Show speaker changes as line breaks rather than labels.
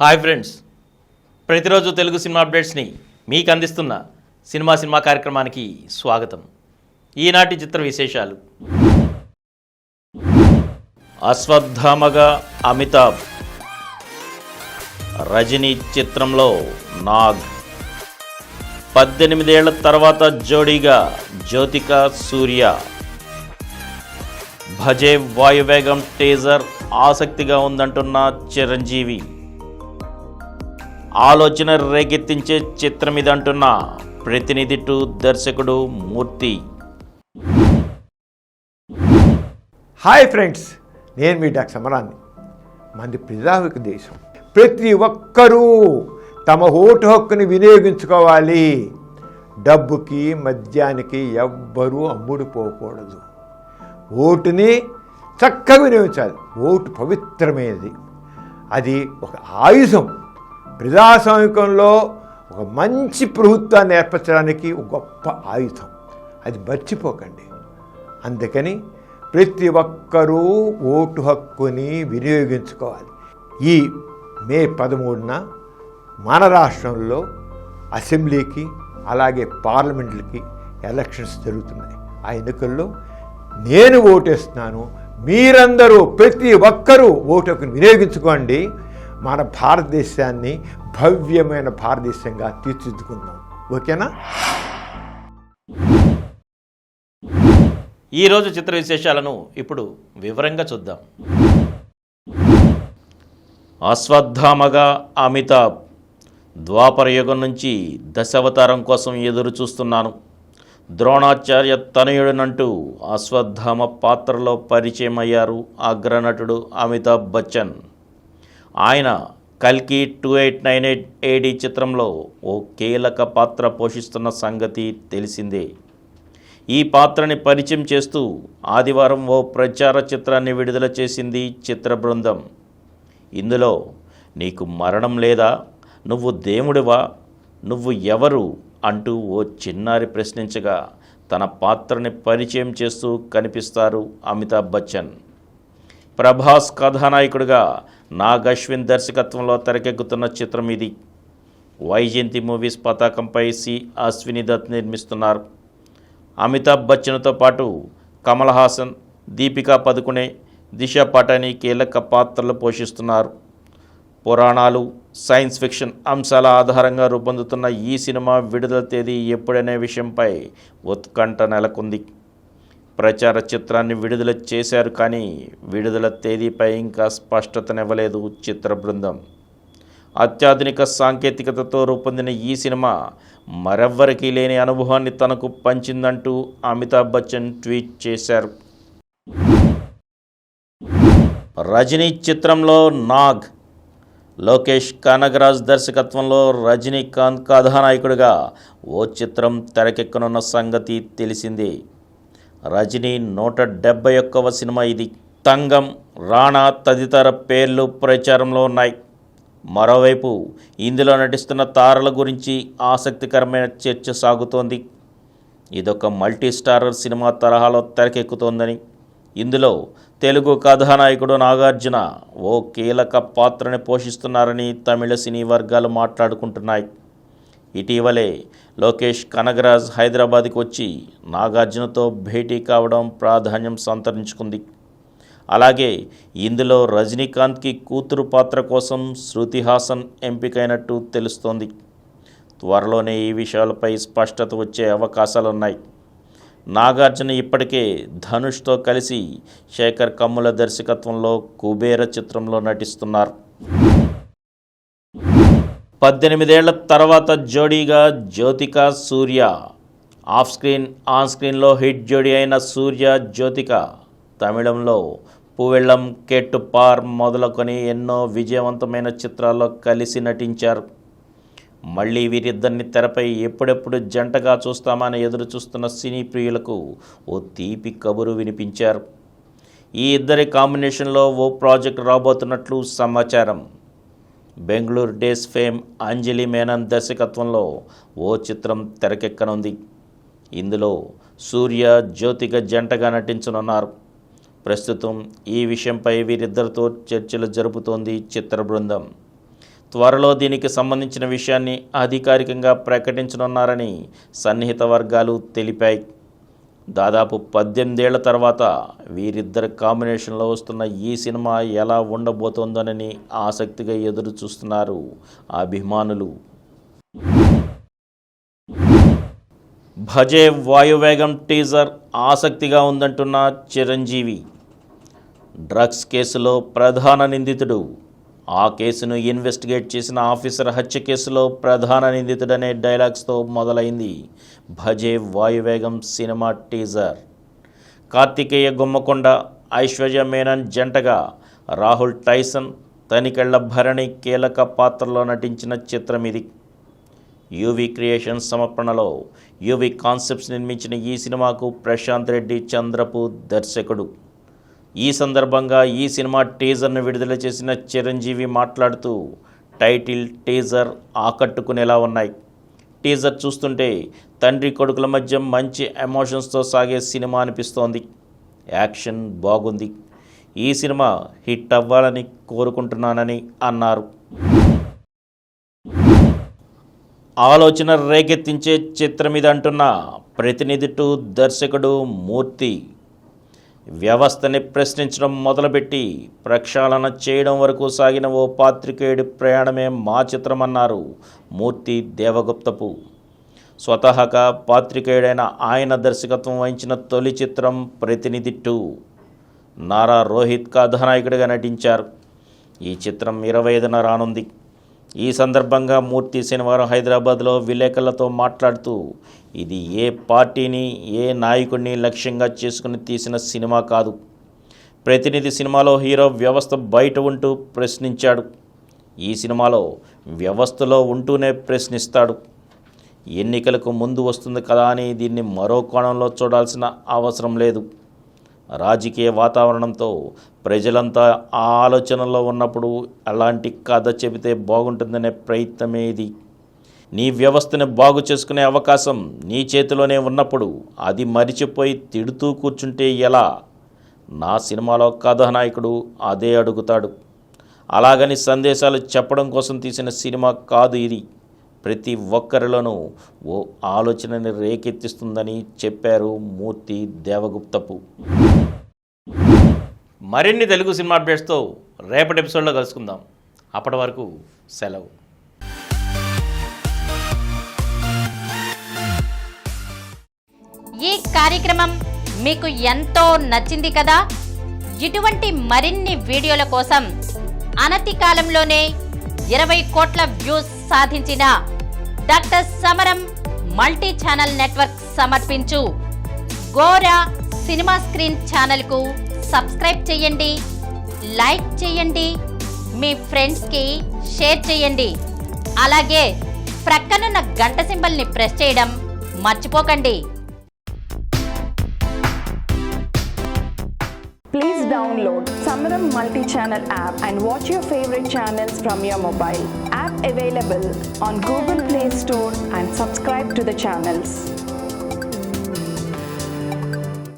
Hi friends, ప్రతిరోజు Telugu cinema అప్డేట్స్ని మీకు అందిస్తున్న సినిమా కార్యక్రమానికి స్వాగతం. ఈనాటి చిత్ర విశేషాలు. అశ్వత్థామగా అమితాబ్, రజనీ చిత్రంలో నాగ్, 18 ఏళ్ల తర్వాత జోడీగా జ్యోతిక సూర్య, భజే వాయువేగం టీజర్ ఆసక్తిగా ఉందంటున్న చిరంజీవి, ఆలోచన రేకెత్తించే చిత్రం ఇదంటున్న ప్రతినిధి టు దర్శకుడు మూర్తి.
హాయ్ ఫ్రెండ్స్, నేను మీ డాక్టర్ సమరాన్ని. మంది ప్రజాహిక దేశం. ప్రతి ఒక్కరూ తమ ఓటు హక్కుని వినియోగించుకోవాలి. డబ్బుకి మద్యానికి ఎవ్వరూ అమ్ముడుపోకూడదు. ఓటుని చక్కగా వినియోగించాలి. ఓటు పవిత్రమైనది. అది ఒక ఆయుధం. ప్రజాస్వామికంలో ఒక మంచి ప్రభుత్వాన్ని ఏర్పరచడానికి ఒక గొప్ప ఆయుధం. అది మర్చిపోకండి. అందుకని ప్రతి ఒక్కరూ ఓటు హక్కుని వినియోగించుకోవాలి. ఈ మే 13న మన రాష్ట్రంలో అసెంబ్లీకి అలాగే పార్లమెంట్లకి ఎలక్షన్స్ జరుగుతున్నాయి. ఆ ఎన్నికల్లో నేను ఓటేస్తున్నాను. మీరందరూ ప్రతి ఒక్కరూ ఓటు హక్కుని వినియోగించుకోండి. మన భారతదేశాన్ని భవ్యమైన భారతదేశంగా తీర్చిదిద్దుకుందాం. ఓకేనా?
ఈరోజు చిత్ర విశేషాలను ఇప్పుడు వివరంగా చూద్దాం. అశ్వత్థామగా అమితాబ్, ద్వాపర యుగం నుంచి దశావతారం కోసం ఎదురు చూస్తున్నాను. ద్రోణాచార్య తనయుడనంటూ అశ్వత్థామ పాత్రలో పరిచయం అయ్యారు అగ్రనటుడు అమితాబ్ బచ్చన్. ఆయన కల్కి 2898 AD చిత్రంలో ఓ కీలక పాత్ర పోషిస్తున్న సంగతి తెలిసిందే. ఈ పాత్రని పరిచయం చేస్తూ ఆదివారం ఓ ప్రచార చిత్రాన్ని విడుదల చేసింది చిత్ర బృందం. ఇందులో నీకు మరణం లేదా, నువ్వు దేవుడివా, నువ్వు ఎవరు అంటూ ఓ చిన్నారి ప్రశ్నించగా తన పాత్రని పరిచయం చేస్తూ కనిపిస్తారు అమితాబ్ బచ్చన్. ప్రభాస్ కథానాయకుడిగా నాగ్ అశ్విన్ దర్శకత్వంలో తెరకెక్కుతున్న చిత్రం ఇది. వైజయంతి మూవీస్ పతాకంపై సి అశ్విని దత్ నిర్మిస్తున్నారు. అమితాబ్ బచ్చన్తో పాటు కమల్ హాసన్, దీపికా పదుకునే, దిశా పటాని కీలక పాత్రలు పోషిస్తున్నారు. పురాణాలు, సైన్స్ ఫిక్షన్ అంశాల ఆధారంగా రూపొందుతున్న ఈ సినిమా విడుదల తేదీ ఎప్పుడనే విషయంపై ఉత్కంఠ నెలకొంది. ప్రచార చిత్రాన్ని విడుదల చేశారు, కానీ విడుదల తేదీపై ఇంకా స్పష్టతనివ్వలేదు చిత్ర బృందం. అత్యాధునిక సాంకేతికతతో రూపొందిన ఈ సినిమా మరెవ్వరికీ లేని అనుభవాన్ని తనకు పంచిందంటూ అమితాబ్ బచ్చన్ ట్వీట్ చేశారు. రజనీ చిత్రంలో నాగ్, లోకేష్ కనగరాజ్ దర్శకత్వంలో రజనీకాంత్ కథానాయకుడిగా ఓ చిత్రం తెరకెక్కనున్న సంగతి తెలిసిందే. రజనీ 171వ సినిమా ఇది. తంగం, రాణా తదితర పేర్లు ప్రచారంలో ఉన్నాయి. మరోవైపు ఇందులో నటిస్తున్న తారల గురించి ఆసక్తికరమైన చర్చ సాగుతోంది. ఇదొక మల్టీ స్టారర్ సినిమా తరహాలో తెరకెక్కుతోందని, ఇందులో తెలుగు కథానాయకుడు నాగార్జున ఓ కీలక పాత్రని పోషిస్తున్నారని తమిళ సినీ వర్గాలు మాట్లాడుకుంటున్నాయి. ఇటీవలే లోకేష్ కనగరాజ్ హైదరాబాద్కి వచ్చి నాగార్జునతో భేటీ కావడం ప్రాధాన్యం సంతరించుకుంది. అలాగే ఇందులో రజనీకాంత్కి కూతురు పాత్ర కోసం శృతి హాసన్ ఎంపికైనట్టు తెలుస్తోంది. త్వరలోనే ఈ విషయాలపై స్పష్టత వచ్చే అవకాశాలున్నాయి. నాగార్జున ఇప్పటికే ధనుష్తో కలిసి శేఖర్ కమ్ముల దర్శకత్వంలో కుబేర చిత్రంలో నటిస్తున్నారు. 18 ఏళ్ల తర్వాత జోడీగా జ్యోతిక సూర్య. ఆఫ్ స్క్రీన్ ఆన్ స్క్రీన్లో హిట్ జోడీ అయిన సూర్య జ్యోతిక తమిళంలో పువెళ్ళం, కేట్టుపార్ మొదలుకొని ఎన్నో విజయవంతమైన చిత్రాల్లో కలిసి నటించారు. మళ్ళీ వీరిద్దరిని తెరపై ఎప్పుడెప్పుడు జంటగా చూస్తామని ఎదురు చూస్తున్న సినీ ప్రియులకు ఓ తీపి కబురు వినిపించారు. ఈ ఇద్దరి కాంబినేషన్లో ఓ ప్రాజెక్ట్ రాబోతున్నట్లు సమాచారం. బెంగళూరు డేస్ ఫేమ్ అంజలి మేనన్ దర్శకత్వంలో ఓ చిత్రం తెరకెక్కనుంది. ఇందులో సూర్య, జ్యోతిక జంటగా నటించనున్నారు. ప్రస్తుతం ఈ విషయంపై వీరిద్దరితో చర్చలు జరుపుతోంది చిత్ర బృందం. త్వరలో దీనికి సంబంధించిన విషయాన్ని అధికారికంగా ప్రకటించనున్నారని సన్నిహిత వర్గాలు తెలిపాయి. దాదాపు 18 ఏళ్ల తర్వాత వీరిద్దరి కాంబినేషన్లో వస్తున్న ఈ సినిమా ఎలా ఉండబోతోందోనని ఆసక్తిగా ఎదురు చూస్తున్నారు అభిమానులు. భజే వాయువేగం టీజర్ ఆసక్తిగా ఉందంటున్న చిరంజీవి. డ్రగ్స్ కేసులో ప్రధాన నిందితుడు, ఆ కేసును ఇన్వెస్టిగేట్ చేసిన ఆఫీసర్ హత్య కేసులో ప్రధాన నిందితుడనే డైలాగ్స్తో మొదలైంది భజే వాయువేగం సినిమా టీజర్. కార్తికేయ గుమ్మకొండ, ఐశ్వర్య మేనన్ జంటగా రాహుల్ టైసన్, తనికెళ్ల భరణి కీలక పాత్రలో నటించిన చిత్రం ఇది. యూవి క్రియేషన్స్ సమర్పణలో యూవి కాన్సెప్ట్స్ నిర్మించిన ఈ సినిమాకు ప్రశాంత్ రెడ్డి చంద్రపు దర్శకుడు. ఈ సందర్భంగా ఈ సినిమా టీజర్ను విడుదల చేసిన చిరంజీవి మాట్లాడుతూ టైటిల్, టీజర్ ఆకట్టుకునేలా ఉన్నాయి. టీజర్ చూస్తుంటే తండ్రి కొడుకుల మధ్య మంచి ఎమోషన్స్తో సాగే సినిమా అనిపిస్తోంది. యాక్షన్ బాగుంది. ఈ సినిమా హిట్ అవ్వాలని కోరుకుంటున్నానని అన్నారు. ఆలోచన రేకెత్తించే చిత్రం ఇది అంటున్న ప్రతినిధి 2 దర్శకుడు మూర్తి. వ్యవస్థని ప్రశ్నించడం మొదలుపెట్టి ప్రక్షాళన చేయడం వరకు సాగిన ఓ పాత్రికేయుడి ప్రయాణమే మా చిత్రమన్నారు మూర్తి దేవగుప్తపు. స్వతహాగా పాత్రికేయుడైన ఆయన దర్శకత్వం వహించిన తొలి చిత్రం ప్రతినిధి 2. నారా రోహిత్ కథానాయకుడిగా నటించారు. ఈ చిత్రం 25న రానుంది. ఈ సందర్భంగా మూర్తి శనివారం హైదరాబాద్లో విలేకరులతో మాట్లాడుతూ ఇది ఏ పార్టీని, ఏ నాయకుడిని లక్ష్యంగా చేసుకుని తీసిన సినిమా కాదు. ప్రతినిధి సినిమాలో హీరో వ్యవస్థ బయట ఉంటూ ప్రశ్నించాడు. ఈ సినిమాలో వ్యవస్థలో ఉంటూనే ప్రశ్నిస్తాడు. ఎన్నికలకు ముందు వస్తుంది కదా అని దీన్ని మరో కోణంలో చూడాల్సిన అవసరం లేదు. రాజకీయ వాతావరణంతో ప్రజలంతా ఆ ఆలోచనలో ఉన్నప్పుడు అలాంటి కథ చెబితే బాగుంటుందనే ప్రయత్నమే ఇది. నీ వ్యవస్థను బాగు చేసుకునే అవకాశం నీ చేతిలోనే ఉన్నప్పుడు అది మరిచిపోయి తిడుతూ కూర్చుంటే ఎలా? నా సినిమాలో కథానాయకుడు అదే అడుగుతాడు. అలాగని సందేశాలు చెప్పడం కోసం తీసిన సినిమా కాదు ఇది. ప్రతి ఒక్కరిలోనూ ఓ ఆలోచనని రేకెత్తిస్తుందని చెప్పారు మూర్తి దేవగుప్తపు. మరిన్ని తెలుగు సినిమా అప్డేట్స్తో రేపటి ఎపిసోడ్లో కలుసుకుందాం. అప్పటి వరకు సెలవు.
ఈ కార్యక్రమం మీకు ఎంతో నచ్చింది కదా? ఇటువంటి మరిన్ని వీడియోల కోసం అనతి కాలంలోనే 20 కోట్ల వ్యూస్ సాధించిన డాక్టర్ సమరం మల్టీ ఛానల్ నెట్వర్క్ సమర్పించు గోరా సినిమా స్క్రీన్ ఛానల్కు సబ్స్క్రైబ్ చేయండి, లైక్ చేయండి, మీ ఫ్రెండ్స్కి షేర్ చేయండి. అలాగే ప్రక్కనున్న గంట సింబల్ని ప్రెస్ చేయడం మర్చిపోకండి.
Please download Samaram Multi-Channel app and watch your favorite channels from your mobile. App available on Google Play Store and subscribe to the channels.